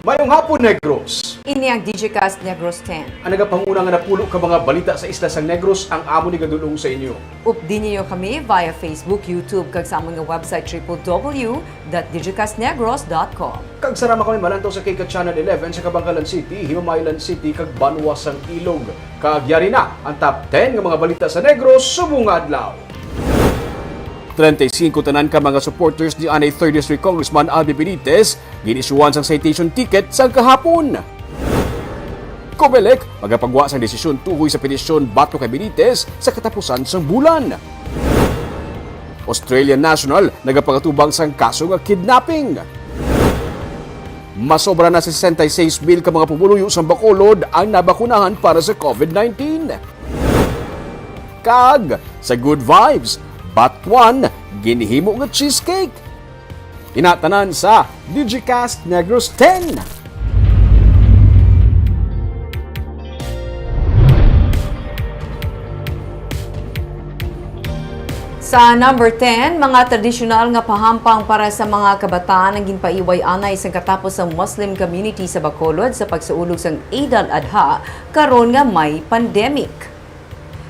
Mayong hapon, Negros. Ini ang Digicast Negros X. Ang nagapanguna nga napulo ka mga balita sa isla sang Negros ang amo ni gadulong sa inyo. Updin niyo kami via Facebook, YouTube, kag sa among website www.digicastnegros.com. Kag sarama kami malantaw sa Kika Channel 11 sa Kabangkalan City, Himamaylan City, kag Banwasang Ilog. Kag yari na ang top 10 nga mga balita sa Negros subong adlaw. 35 tanan ka mga supporters ni Anay 3rd District Congressman Albi Benitez ginisuwan sang citation ticket sang kahapon. Comelec magapagwa sang desisyon tuhoy sa petisyon batok kay Benitez sa katapusan sang bulan. Australian National nagapangatubang sang kaso nga kidnapping. Masobra na sa 66,000 ka mga pumuluyo sa Bacolod ang nabakunahan para sa COVID-19. Kag sa Good Vibes, Batuan, ginihimo nga cheesecake. Tinatanan sa Digicast Negros X. Sa number 10, mga tradisyonal nga pahampang para sa mga kabataan ang ginpaiway anay sa katapos ng Muslim community sa Bacolod sa pagsaulog sang Eid al-Adha karon nga may pandemic.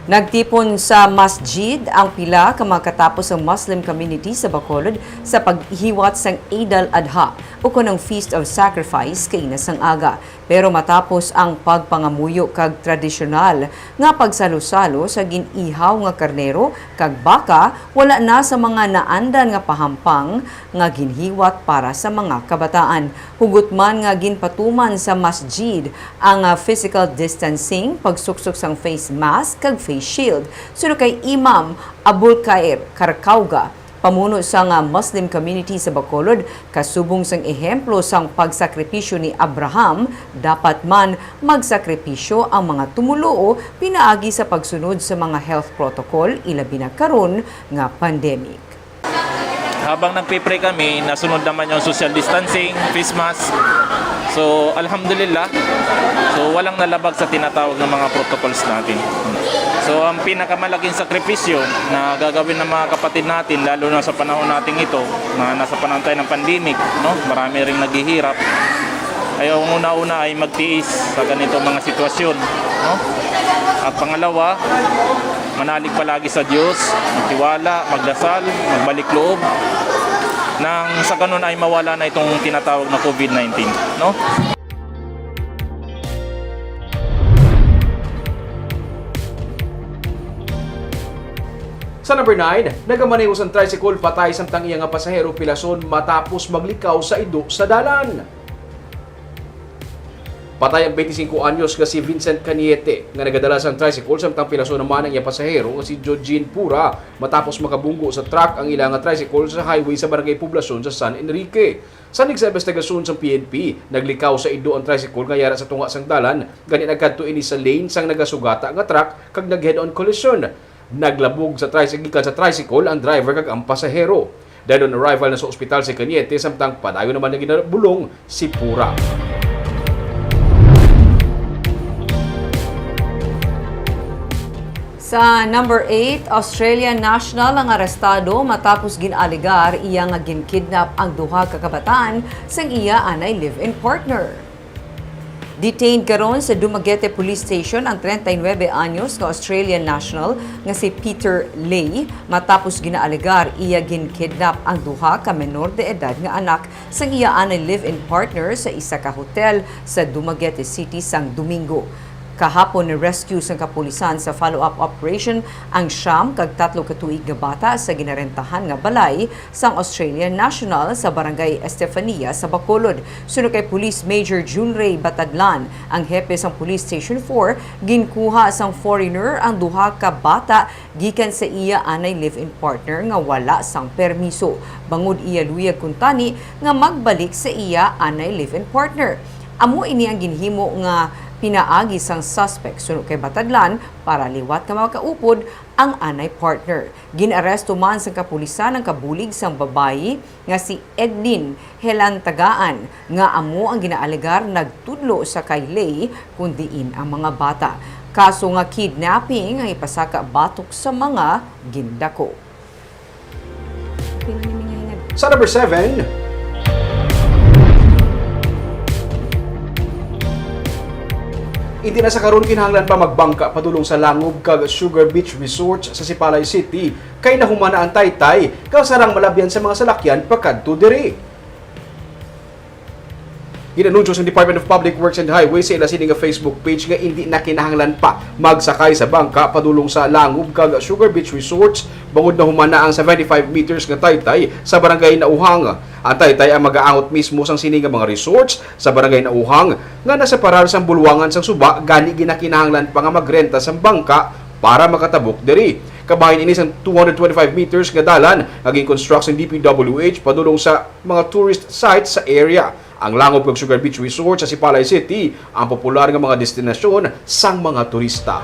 Nagtipon sa masjid ang pila ka mga katapos ng Muslim community sa Bacolod sa paghiwat sang Eid al-Adha o kunang Feast of Sacrifice kay nasang aga. Pero matapos ang pagpangamuyo kag tradisyonal nga pagsalo-salo sa ginihaw nga karnero kag baka, wala na sa mga naandan nga pahampang nga ginhiwat para sa mga kabataan. Hugot man nga ginpatuman sa masjid ang physical distancing, pagsuksok sang face mask kag face shield. Suno kay Imam Abul Khair Karkauga, pamuno sang Muslim community sa Bacolod, kasubong sang ehemplo sang pagsakripisyo ni Abraham, dapat man magsakripisyo ang mga tumuluo pinaagi sa pagsunod sa mga health protocol ilabi na karon nga pandemic. Habang nagpipray kami, nasunod naman yung social distancing, face mask. So, alhamdulillah. So, walang nalabag sa tinatawag ng mga protocols natin. So, ang pinakamalaking sakripisyo na gagawin ng mga kapatid natin, lalo na sa panahon natin ito, na nasa panahon tayo ng pandemic, no? Marami ring naghihirap. Ay, ang una-una ay magtiis sa ganito mga sitwasyon, no? At pangalawa, manalig palagi sa Diyos, magtiwala, magdasal, magbalik loob, nang sa ganun ay mawala na itong tinatawag na COVID-19, no? Sa number 9, nagamanehos ang tricycle patay samtang iya nga pasahero pilason matapos maglikaw sa ido sa dalan. Patay ang 25 anyos nga si Vincent Caniete nga nagadala sa tricycle samtang pilason naman ang iya pasahero nga si Jojin Pura matapos makabunggo sa truck ang ilang nga tricycle sa highway sa Barangay Poblacion sa San Enrique. Sa investigasyon sa PNP, naglikaw sa ido ang tricycle nga yara sa tunga sang dalan, gani nagkadto ini sa lane sang nagasugata nga truck kag nag-head-on collision. Naglabog sa tricycle ang driver kag ang pasahero. Dahil on arrival na sa ospital si Caniete samtang padayon naman na ginabulong si Pura. Sa number 8, Australian national ang arestado matapos ginaligar iya nga ginkidnap ang duha ka kabataan sang iya anay live-in partner. Detained karon sa Dumaguete Police Station ang 39 anyos nga Australian national nga si Peter Lay matapos ginaaligar iya ginkidnap ang duha ka menor de edad nga anak sang iya anay live-in partner sa isa ka hotel sa Dumaguete City sang Domingo. Kahapon ni-rescue sang kapulisan sa follow-up operation ang siyam kag 3 ka tuig nga bata sa ginarentahan nga balay sang Australian National sa Barangay Estefania sa Bacolod. Sunod kay Police Major Junray Batadlan, ang hepe sang Police Station 4, ginkuha sang foreigner ang duha ka bata gikan sa iya anay live-in partner nga wala sang permiso. Bangod iya luyag kuntani nga magbalik sa iya anay live-in partner. Amo ini ang ginhimo nga pinaagi sang suspect sunod kay Batadlan para liwat nga makaupod ang anay partner. Ginaresto man sa kapulisan ang kabulig sang babayi nga si Edlin Helantagaan nga amo ang ginaalegar nagtudlo sa kay Lay kundiin ang mga bata. Kaso nga kidnapping ang ipasaka batok sa mga gindako. Sa number 7, Hindi na sa karon kinahanglan pa magbangka padulong sa Langob kag Sugar Beach Resort sa Sipalay City kay nahumana ang taytay kasarang malabyan sa mga salakyan pakadto diri. Ginanunsyo sa Department of Public Works and Highways sa ila sining nga Facebook page nga hindi na kinahanglan pa magsakay sa bangka padulong sa Langob kag Sugar Beach Resorts bangod na humana ang 75 meters nga taytay sa barangay Nauhang. Ang taytay ang mag-aangot mismo sang sining nga mga resorts sa barangay Nauhang nga nasa parar sang bulwangan sang Suba gani ginakinahanglan pa nga magrenta sang bangka para makatabok diri. Kabahin ini sang 225 meters nga dalan naging construct ng DPWH padulong sa mga tourist sites sa area. Ang Langob kag Sugar Beach Resort sa Sipalay City ang popular nga mga destinasyon sang mga turista.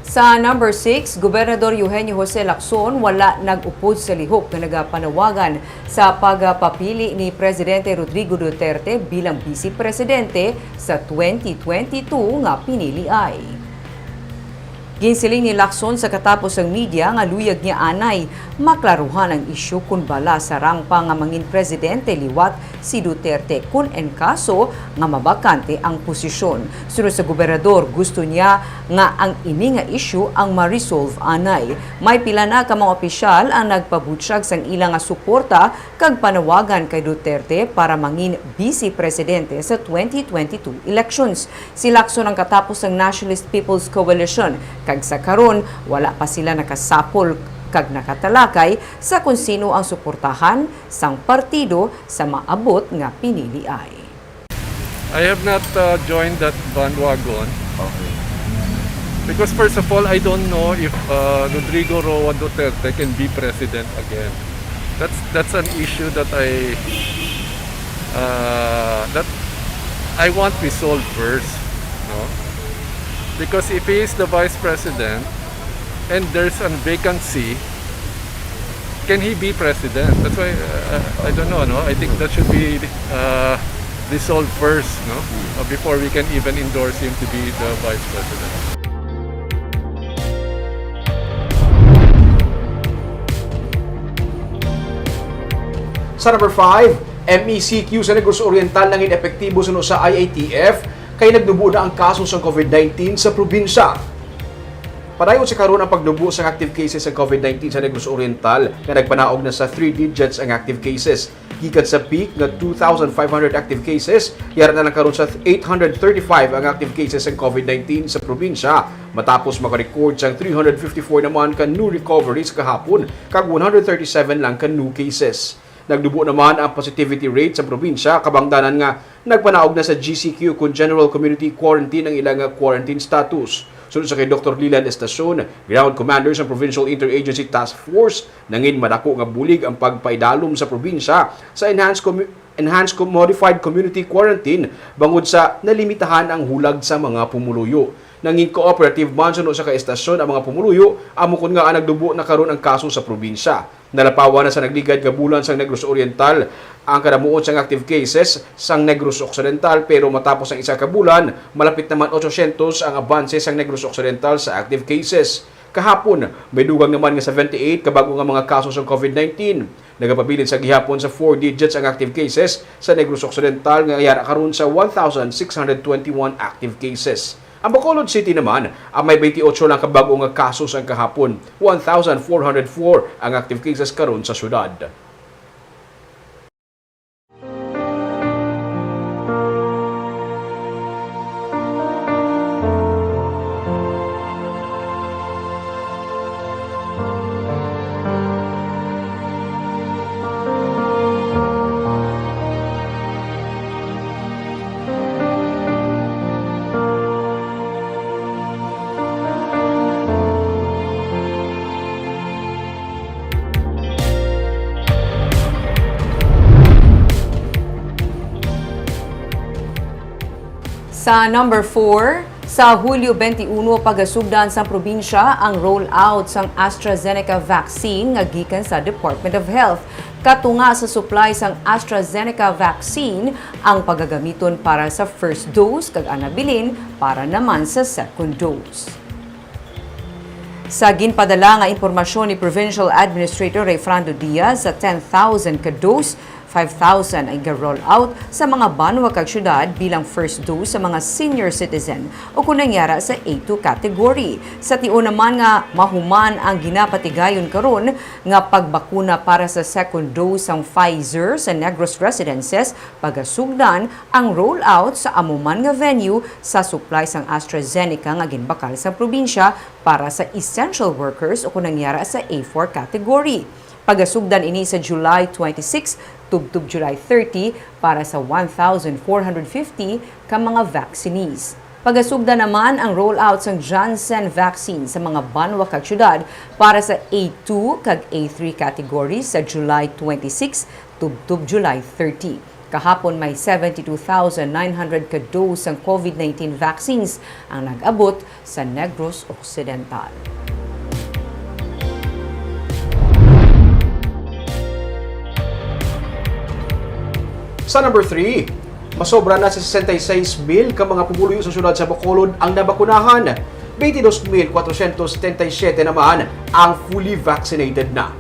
Sa number 6, Gobernador Eugenio Jose Lacson wala nag-upod sa lihok na nagapanawagan sa pagpapili ni Presidente Rodrigo Duterte bilang Vice Presidente sa 2022 nga pinili ay. Ginsiling ni Lacson sa katapos ang media nga luyag niya anay maklaruhan ang isyu kung bala sa rangpa nga mangin presidente liwat si Duterte kung en kaso nga mabakante ang posisyon. Sunod sa gobernador, gusto niya nga ang ini nga isyu ang ma-resolve anay. May pila na ka mga opisyal ang nagpabutsyag sang ilang nga suporta kag panawagan kay Duterte para mangin vice presidente sa 2022 elections. Si Lacson ang katapos ng Nationalist People's Coalition kag sa karon wala pa sila nakasapol kag nakatalakay sa kung sino ang suportahan sang partido sa maabot nga pinili ay. I have not joined that bandwagon. Okay. Because first of all, I don't know if Rodrigo Roa Duterte can be president again. That's an issue that I want resolved first, no? Because if he is the vice president and there's a vacancy, can he be president? That's why I don't know. No, I think that should be resolved first, no, before we can even endorse him to be the vice president. Sa number 5, MECQ sa Negros Oriental nangin epektibo suno sa IATF kay nagdubo na ang kaso sa COVID-19 sa probinsya. Padayon sa karon ang pagdubo sa active cases sa COVID-19 sa Negros Oriental nga nagpanaog na sa 3 digits ang active cases. Gikan sa peak nga 2,500 active cases, yara na lang karon sa 835 ang active cases ng COVID-19 sa probinsya matapos makarecord sa 354 naman ka new recoveries kahapon kag 137 lang ka new cases. Nagdubo naman ang positivity rate sa probinsya kabangdanan nga nagpanaog na sa GCQ kung General Community Quarantine ang ilang quarantine status. Sunod sa kay Dr. Lilan Estacion, Ground Commander sa Provincial Interagency Task Force, nangin madako nga bulig ang pagpaidalom sa probinsya sa enhanced modified community quarantine bangod sa nalimitahan ang hulag sa mga pumuluyo. Nanging cooperative man suno sa kaestasyon ang mga pumuluyo, amukon nga ang nagdubo na karon ang kaso sa probinsya. Nalapawan na sa nagligad nga bulan sa Negros Oriental ang kadamuon sang active cases sang Negros Occidental pero matapos ang isa ka bulan, malapit naman 800 ang abanse sang Negros Occidental sa active cases. Kahapon, may dugang naman nga 78 kabago nga mga kaso sa COVID-19. Nagapabilin sa gihapon sa 4 digits ang active cases sa Negros Occidental nga yara karon sa 1,621 active cases. Ang Bacolod City naman, ang may 28 lang kabago nga kaso sa kahapon. 1,404 ang active cases karon sa syudad. Sa number 4, sa Hulyo 21 pagasugdan sa probinsya ang rollout sang AstraZeneca vaccine nga gikan sa Department of Health. Katunga sa supply sang AstraZeneca vaccine ang pagagamiton para sa first dose kag anabilin para naman sa second dose. Sa ginpadala nga impormasyon ni Provincial Administrator Rayfrando Diaz sa 10,000 ka dose, 5,000 ay roll out sa mga banwa kag syudad bilang first dose sa mga senior citizen o kung nangyara sa A2 category. Sa tion naman nga mahuman ang ginapatigayon karon nga pagbakuna para sa second dose ang Pfizer sa Negros residences, pagasugdan ang rollout sa amuman nga venue sa supply sang AstraZeneca nga ginbakal sa probinsya para sa essential workers o kung nangyara sa A4 category. Pagasugdan ini sa July 26 tubtub July 30 para sa 1,450 ka mga vaccinees. Pagasugdan naman ang rollout ng Janssen vaccine sa mga banwa kag syudad para sa A2 kag A3 categories sa July 26 tubtub July 30. Kahapon may 72,900 ka dose ng COVID-19 vaccines ang nag-abot sa Negros Occidental. Sa number 3, masobra na sa 66,000 ka mga pumuluyo sa syudad sa Bacolod ang nabakunahan. 22,477 naman ang fully vaccinated na.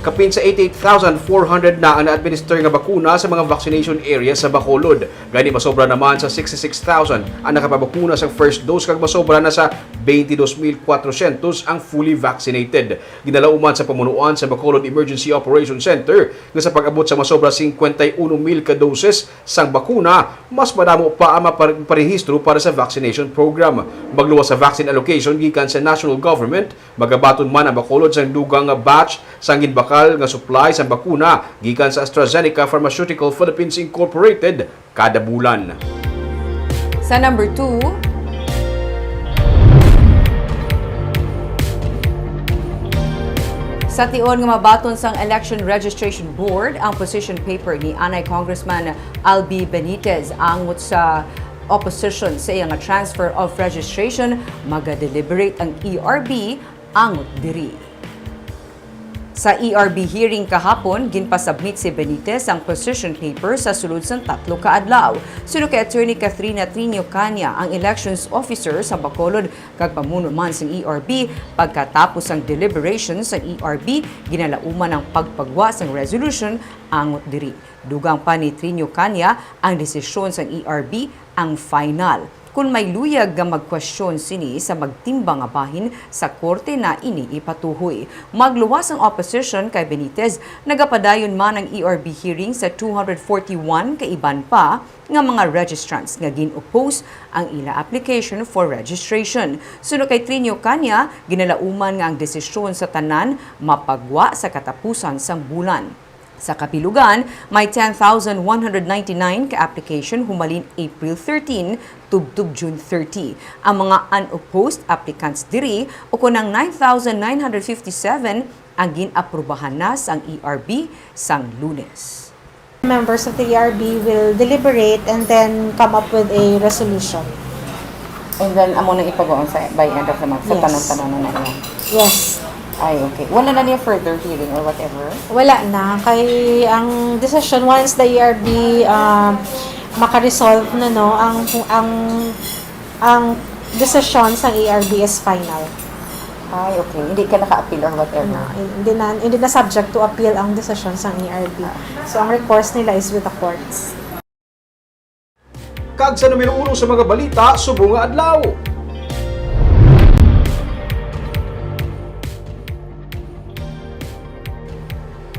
Kapin sa 88,400 na ang na-administer nga bakuna sa mga vaccination area sa Bacolod. Gani masobra naman sa 66,000 ang nakapabakuna sa first dose kag masobra na sa 22,400 ang fully vaccinated. Ginalauman sa pamunuan sa Bacolod Emergency Operations Center nga sa pag-abot sa masobra 51,000 ka doses sang bakuna, mas madamo pa ang parehistro para sa vaccination program. Magluwas sa vaccine allocation gikan sa national government, magabaton man ang Bacolod sang dugang nga batch sang ginbakal nga supply sa bakuna gikan sa AstraZeneca Pharmaceutical Philippines Incorporated kada bulan. Sa number 2, sa tion nga mabaton sang Election Registration Board ang position paper ni Anay Congressman Albi Benitez angot sa opposition sa iyang transfer of registration, maga-deliberate ang ERB angot diri. Sa ERB hearing kahapon, ginpasubmit si Benitez ang position paper sa sulod sang 3 ka adlaw. Suno kay Attorney Catherine Trinio Canya, ang elections officer sa Bacolod kag pamuno man sang ERB, pagkatapos ang deliberations sa ERB, ginalauman ang pagpagwa sang resolution angot diri. Dugang pa ni Trinio Canya, ang desisyon sang ERB ang final. Kung may luyag nga magkwestiyon sini sa magtimbang nga bahin sa korte na ini ipatuhoy. Magluwas ang opposition kay Benitez, nagapadayon man ang ERB hearing sa 241 kaiban pa nga mga registrants nga gin-oppose ang ila application for registration. Suno kay Trinio Canya, ginalauman nga ang desisyon sa tanan mapagwa sa katapusan sang bulan. Sa kapilugan, may 10,199 ka-application humalin April 13 tubtub June 30. Ang mga unopposed applicants diri o kunang 9,957 ang gin-aprubahan na sang ERB sang Lunes. Members of the ERB will deliberate and then come up with a resolution. And then, amo na ipagawa sa by end of the month sa Yes. tanong-tanong na iyan. Yes. Ay, okay. Wala na niya further hearing or whatever? Wala na. Kay ang decision, once the ERB makaresolve na, no, ang decision sa ERB is final. Ay, okay. Hindi ka naka-appeal or whatever? Hindi na subject to appeal ang decision sa ERB. So, ang recourse nila is with the courts. Kag sa numero 1 sa mga balita, subong nga adlaw.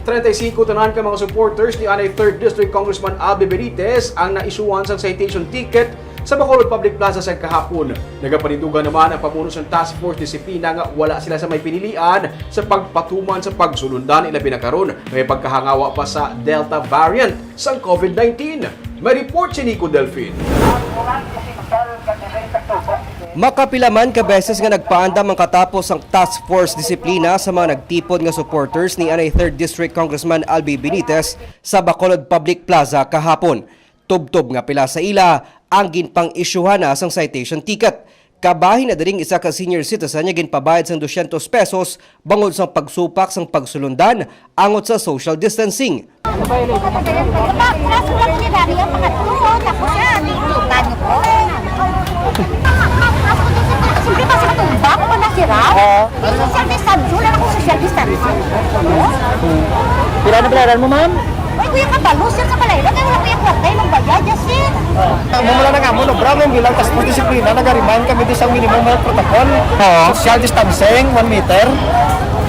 Tanan ka mga supporters ni Anay 3rd District Congressman Albi Benitez ang naisuan sa citation ticket sa Bacolod Public Plaza sa kahapon. Nagapanindugan naman ang pamuno sa Task Force Disiplina nga wala sila sa may pinilian sa pagpatuman sa pagsulundan ilabi na karon may pagkahangawa pa sa Delta variant sa COVID-19. May report si Nico Delfin. Makapila man ka beses nga nagpaandam ang katapos ang task force disiplina sa mga nagtipon nga supporters ni Anay 3rd District Congressman Albi Benitez sa Bacolod Public Plaza kahapon. Tubtob nga pila sa ila ang ginpang-isyuhan na sang citation ticket. Kabahin na daring isa ka senior citizen nga ginpabayad sang 200 pesos bangod sang pagsupak sang pagsulundan angot sa social distancing. Siyempre kasi tumba ko na sira. social distancing. Pila na pinaran mo, ma'am? Ay, kuya kabalos yan sa kalayro. Kaya wala kuya kwarta yung magbayad, Justin. Mumula na nga mo, no, bro, nung bilang taspo disiplina, nag-remind kami din sa minimum health protocol. Social distancing, 1 meter.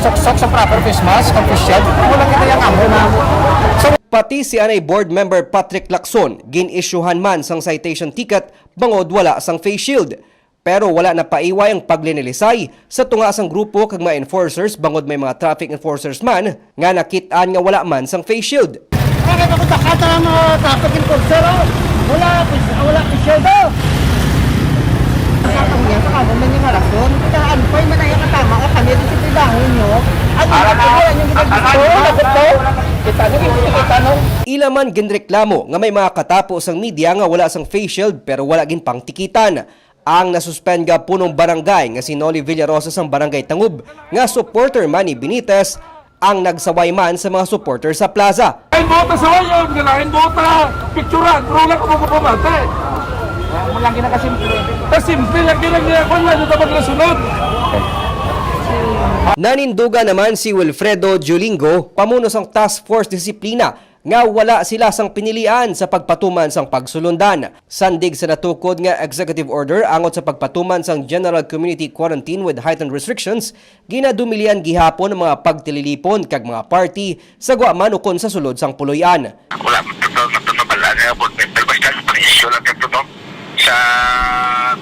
Sok sa proper face mask, official. Mula kita yung amo na. Pati si anay board member Patrick Lacson, gin-issuehan man sang citation ticket bangod wala sang face shield. Pero wala na paiway ang paglinilisay sa tunga sang grupo kag mga enforcers bangod may mga traffic enforcers man nga nakitaan nga wala man sang face shield. Kaya ako takata ng traffic enforcer, wala face shield, Nakakang yan, kakabang man yung harasyon. Kaya po yung manaya katama ka kami, ito sipidahin nyo. At yung ginagito, kita nyo. Ilaman ginreklamo nga may mga katapos ang media nga wala sang face shield pero wala gin pang tikitan. Ang nasuspend nga punong barangay nga si Noli Villarosa sang barangay Tangub nga supporter man ni Benitez ang nagsaway man sa mga supporter sa plaza. Ay, bota sa wayo, ganahin bota, picturean, pero wala ko magpapamate. Mula ginakasimple. Simple lang ginagawa niya, ito dapat nasunod. Naninduga naman si Wilfredo Julingo, pamuno sang Task Force Disiplina, nga wala sila sang pinilian sa pagpatuman sang pagsulundan. Sandig sa natukod nga executive order angot sa pagpatuman sang General Community Quarantine with heightened restrictions, ginadumilian gihapon ang mga pagtililipon kag mga party sa guaman ukon sa sulod sang puloy-an. Wala matutubala nga board member, basta pang-issue lang ito sa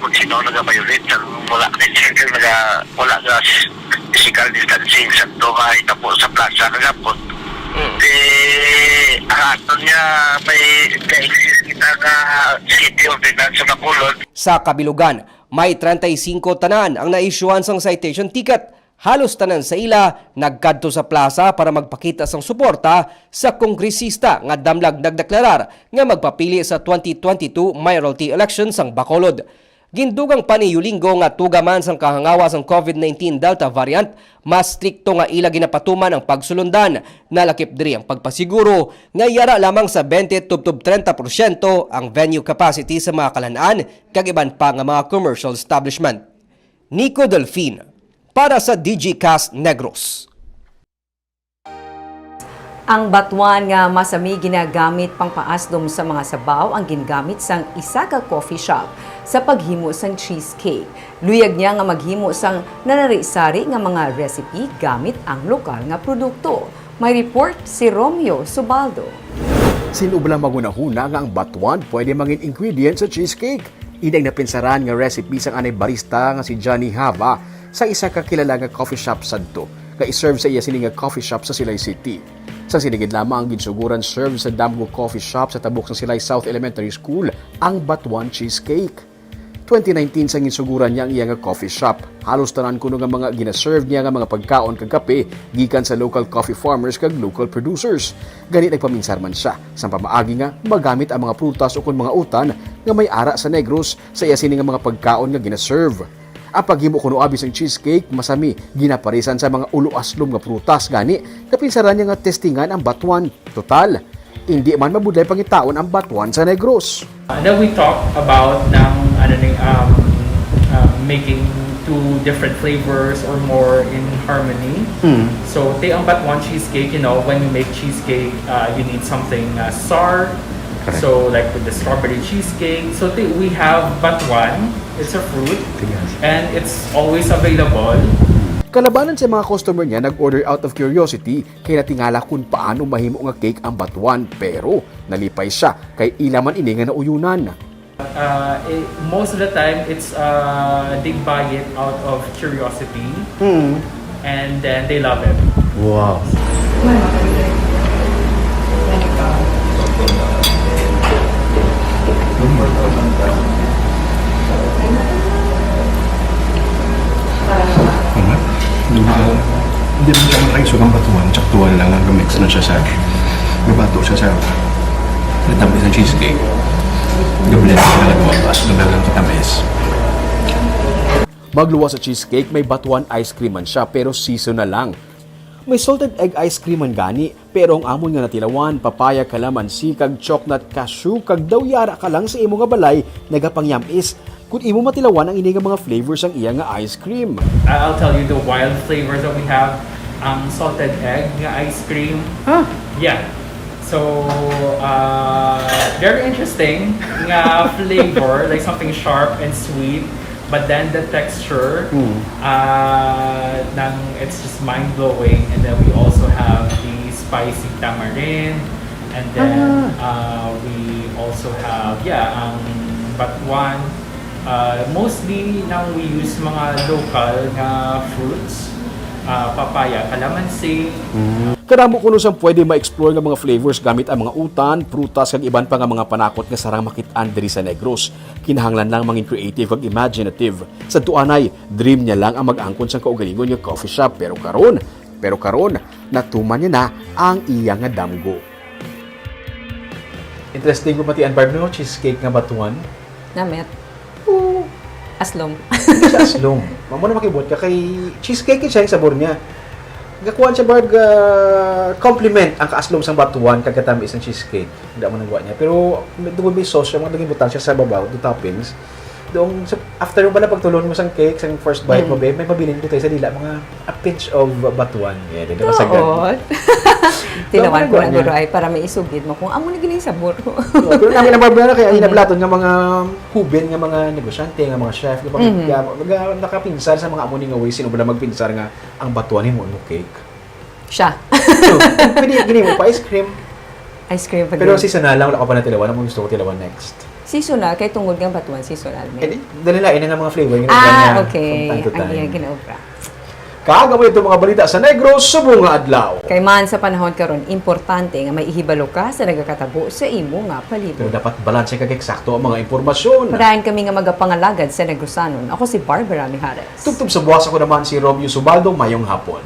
kung sino nag-violate wala wala nga physical distancing sa tuhay tapos sa plaza kagapon ato niya may ka-exist kita nga city ordinance sa Bacolod. Sa kabilugan, may 35 tanan ang naisyuhan sang citation ticket. Halos tanan sa ila nagkadto sa plaza para magpakita sang suporta sa kongresista nga damlag nagdeklarar nga magpapili sa 2022 mayoralty elections sang Bacolod. Gindugang pa ni Yulingo nga tugaman sang kahangawa sang COVID-19 Delta variant, mas strikto nga ila ginapatuman ang pagsulundan. Nalakip diri ang pagpasiguro nga yara lamang sa 20-30% ang venue capacity sa mga kalan-an kag iban pa nga mga commercial establishment. Nico Delfin para sa Digicast Negros. Ang batuan nga masami ginagamit pang paasdom sa mga sabaw ang gingamit sang isa ka coffee shop sa paghimo sang cheesecake. Luyag niya nga maghimo sang nanari-sari nga mga recipe gamit ang lokal nga produkto. May report si Romeo Subaldo. Sinubla magunahuna nga ang batuan pwede mangin ingredient sa cheesecake. Idag na pinsaran nga recipe sang anay barista nga si Johnny Hava sa isa ka kilala nga coffee shop sadto, nga iserve sa iya sini nga coffee shop sa Silay City. Sa sinigid lamang ang ginsuguran serve sa Damgo Coffee Shop sa tabok ng Silay South Elementary School ang batuan cheesecake. 2019 sa ginsuguran niya ang iya nga coffee shop. Halos tanan kuno nga mga ginaserve niya nga mga pagkaon kag kape gikan sa local coffee farmers kag local producers. Gani nagpaminsar man siya sa pamaagi nga magamit ang mga prutas o kun mga utan nga may ara sa Negros sa iya sini nga mga pagkaon nga ginaserve. Ang paghimo kuno abi sang cheesecake masami ginaparisan sa mga ulo-aslom nga prutas gani napinsaran niya nga testingan ang batuan. Total, hindi man mabudlay pangitaon ang batuan sa Negros. Then we talk about making two different flavors or more in harmony. So ang batuan cheesecake, when you make cheesecake, you need something sour. Correct. So like with the strawberry cheesecake, so we have batuan. It's a fruit, and it's always available. Kalabanan sa mga customer niya nag-order out of curiosity kay natingala kung paano mahimo nga cake ang batuan pero nalipay siya kay ilaman ini nga nauyunan. Most of the time it's they buy it out of curiosity, and then they love it. Wow. Hindi rin siya maraming sugang batuan, tsaktuan lang ang mix na siya sa gabato siya sa natamis ng cheesecake. Gablend siya na lumabas, lumalang katamis. Magluwa sa cheesecake, may batuan ice cream man siya pero seasonal lang. May salted egg ice cream man gani pero ang amon nga natilawan, papaya, kalamansi, kag chocolate cashew, kag daw yara ka lang sa imo nga balay, nagapangyamis. Kung imo matilawan ang ini nga mga flavors ang iya nga ice cream. I'll tell you the wild flavors that we have. ang salted egg nga ice cream. Huh? Yeah. So, very interesting nga flavor, like something sharp and sweet, but then the texture, it's just mind-blowing. And then we also have the spicy tamarind, and then we also have, ang batuan. Mostly nang we use mga local nga fruits, papaya, calamansi. Kadamo kuno sang pwede ma-explore nga mga flavors gamit ang mga utan, prutas kag iban pa nga mga panakot nga sarang makit-an diri sa Negros. Kinahanglan lang mangin creative kag imaginative. Sa tuanay, dream niya lang ang mag-angkon sa kaugalingon nga coffee shop pero karon natuman niya na ang iya nga damgo. Interesting ko pati ang Barb no cheesecake nga batuan. Namet. Aslom. Sa aslom. Mamo na makibot ka kay cheesecake siya yung sabor niya. Gakuan siya Barb compliment ang kaaslom sang batuan kag katami isang cheesecake. Hindi mo nagawa niya. Pero doon may sauce yung mga naging butang siya sa babaw, do toppings. Doon after mo ba na pagtulon mo sang cake, sang first bite mo may mabilin dito sa dila mga a pinch of batuan. Yeah, dito masagad. Tinawan ko ng guro ay para may isugid mo kung amo na gini sabor. Pero namin ang barbara kaya hinablaton nga mga huben nga mga negosyante nga mga chef nga nakapinsan sa mga amo ni nga way sino ba magpinsar nga ang batuan mo cake. Siya. So, pwede gini mo pa ice cream. Ice cream pa. Pero seasonal lang wala ka pa na tilawan mo gusto ko tilawan next. Seasonal kay tungod nga batuan seasonal. Dali lain nga mga flavor okay. From time to time. Ang iya ginaobra. Kaagamo ito mga balita sa Negros subong nga adlaw. Kay man sa panahon karon importante nga may ihibalo ka sa nagakatabo sa imo nga palibot. Pero dapat balanse kag eksakto ang mga impormasyon. Parayan kami nga magapangalagad sa Negrosanon. Ako si Barbara Mijares. Tugtog sa buwas ako naman si Romeo Subaldo, mayong hapon.